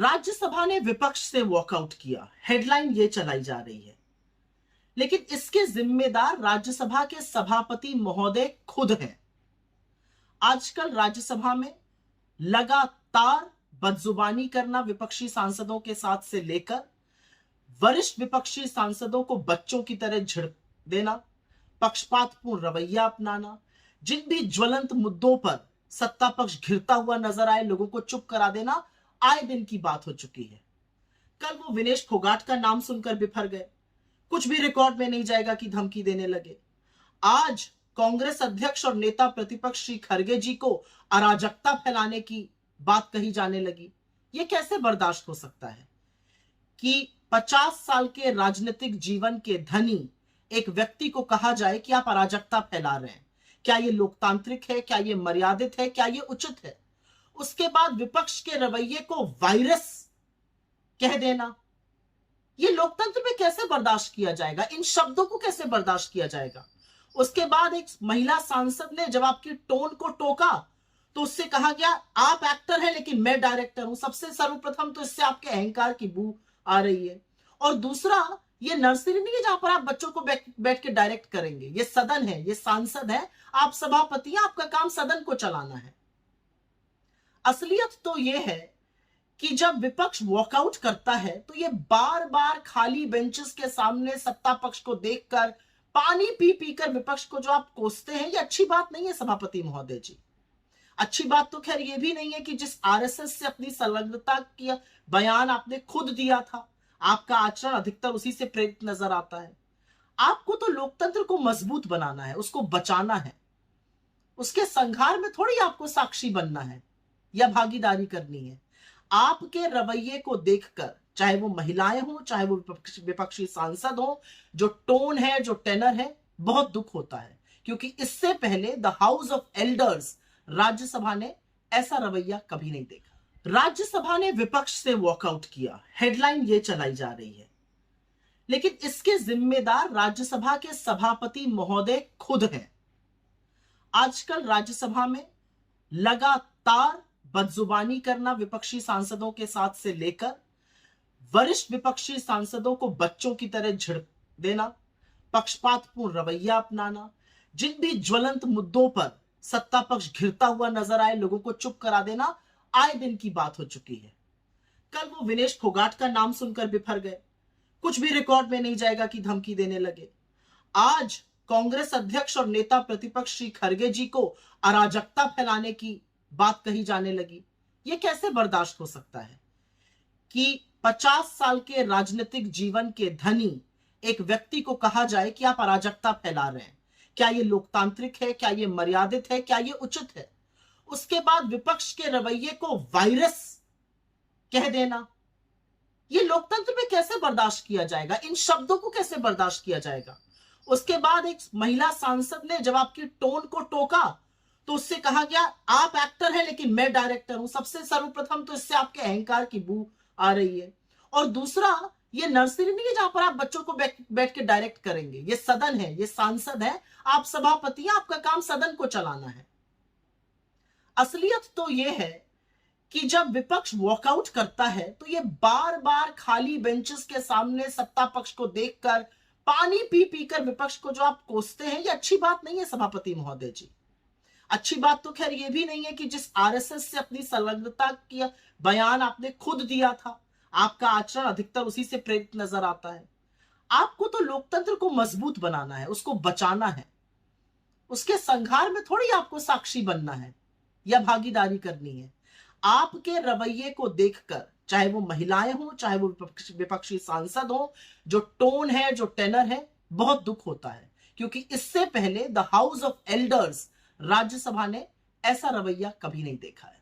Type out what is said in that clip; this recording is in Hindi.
राज्यसभा ने विपक्ष से वॉकआउट किया, हेडलाइन ये चलाई जा रही है। लेकिन इसके जिम्मेदार राज्यसभा के सभापति महोदय खुद हैं। आजकल राज्यसभा में लगातार बदजुबानी करना विपक्षी सांसदों के साथ से लेकर वरिष्ठ विपक्षी सांसदों को बच्चों की तरह झिड़क देना, पक्षपातपूर्ण रवैया अपनाना, जिन भी ज्वलंत मुद्दों पर सत्ता पक्ष घिरता हुआ नजर आए लोगों को चुप करा देना आए दिन की बात हो चुकी है। कल वो विनेश फोगाट का नाम सुनकर बिफर गए, कुछ भी रिकॉर्ड में नहीं जाएगा कि धमकी देने लगे। आज कांग्रेस अध्यक्ष और नेता प्रतिपक्ष श्री खरगे जी को अराजकता फैलाने की बात कही जाने लगी। ये कैसे बर्दाश्त हो सकता है कि 50 साल के राजनीतिक जीवन के धनी एक व्यक्ति को कहा जाए कि आप अराजकता फैला रहे हैं? क्या ये लोकतांत्रिक है? क्या ये मर्यादित है? क्या ये उचित है? उसके बाद विपक्ष के रवैये को वायरस कह देना, ये लोकतंत्र में कैसे बर्दाश्त किया जाएगा? इन शब्दों को कैसे बर्दाश्त किया जाएगा? उसके बाद एक महिला सांसद ने जब आपकी टोन को टोका तो उससे कहा गया आप एक्टर हैं लेकिन मैं डायरेक्टर हूं। सबसे सर्वप्रथम तो इससे आपके अहंकार की बू आ रही है। और दूसरा, ये नर्सरी नहीं है जहां पर आप बच्चों को बैठ के डायरेक्ट करेंगे। ये सदन है, ये सांसद है, आप सभापति हैं, आपका काम सदन को चलाना है। असलियत तो ये है कि जब विपक्ष वॉकआउट करता है तो ये बार बार खाली बेंचेस के सामने सत्ता पक्ष को देखकर पानी पी पी कर विपक्ष को जो आप कोसते हैं, ये अच्छी बात नहीं है सभापति महोदय जी। अच्छी बात तो खैर ये भी नहीं है कि जिस आरएसएस से अपनी संलग्नता की बयान आपने खुद दिया था, आपका आचरण अधिकतर उसी से प्रेरित नजर आता है। आपको तो लोकतंत्र को मजबूत बनाना है, उसको बचाना है। उसके संघार में थोड़ी आपको साक्षी बनना है या भागीदारी करनी है। आपके रवैये को देखकर, चाहे वो महिलाएं हो, चाहे वो विपक्षी सांसद हो, जो टोन है, जो टेनर है, बहुत दुख होता है। क्योंकि इससे पहले the house of elders Rajya Sabha ने ऐसा रवैया कभी नहीं देखा। राज्यसभा ने विपक्ष से वॉकआउट किया, हेडलाइन ये चलाई जा रही है। लेकिन इसके जिम्मेदार राज्यसभा के सभापति महोदय खुद हैं। आजकल राज्यसभा में लगातार बदजुबानी करना विपक्षी सांसदों के साथ से लेकर वरिष्ठ विपक्षी सांसदों को बच्चों की तरह झिड़क देना, पक्षपातपूर्ण रवैया अपनाना, जिन भी ज्वलंत मुद्दों पर सत्ता पक्ष घिरता हुआ नजर आए लोगों को चुप करा देना आए दिन की बात हो चुकी है। कल वो विनेश फोगाट का नाम सुनकर बिफर गए, कुछ भी रिकॉर्ड में नहीं जाएगा कि धमकी देने लगे। आज कांग्रेस अध्यक्ष और नेता प्रतिपक्ष श्री खरगे जी को अराजकता फैलाने की बात कही जाने लगी। ये कैसे बर्दाश्त हो सकता है कि 50 साल के राजनीतिक जीवन के धनी एक व्यक्ति को कहा जाए कि आप अराजकता फैला रहे हैं? क्या ये लोकतांत्रिक है? क्या ये मर्यादित है? क्या ये उचित है? उसके बाद विपक्ष के रवैये को वायरस कह देना, ये लोकतंत्र में कैसे बर्दाश्त किया जाएगा? इन शब्दों को कैसे बर्दाश्त किया जाएगा? उसके बाद एक महिला सांसद ने जब आपकी टोन को टोका तो उससे कहा गया आप एक्टर हैं लेकिन मैं डायरेक्टर हूं। सबसे सर्वप्रथम तो इससे आपके अहंकार की बू आ रही है। और दूसरा, ये नर्सरी नहीं है जहां पर आप बच्चों को बैठ के डायरेक्ट करेंगे। ये सदन है, ये सांसद है, आप सभापति हैं, आपका काम सदन को चलाना है। असलियत तो ये है कि जब विपक्ष वॉकआउट करता है तो ये बार बार खाली बेंचेस के सामने सत्ता पक्ष को देखकर पानी पी पी कर विपक्ष को जो आप कोसते हैं, ये अच्छी बात नहीं है सभापति महोदय जी। अच्छी बात तो खैर ये भी नहीं है कि जिस आरएसएस से अपनी संलग्नता की बयान आपने खुद दिया था, आपका आचरण अधिकतर उसी से प्रेरित नजर आता है। आपको तो लोकतंत्र को मजबूत बनाना है, उसको बचाना है। उसके संघार में थोड़ी आपको साक्षी बनना है या भागीदारी करनी है। आपके रवैये को देखकर, चाहे वो महिलाएं हो, चाहे वो विपक्षी सांसद हो, जो टोन है, जो टेनर है, बहुत दुख होता है। क्योंकि इससे पहले the house of elders Rajya Sabha ने ऐसा रवैया कभी नहीं देखा है।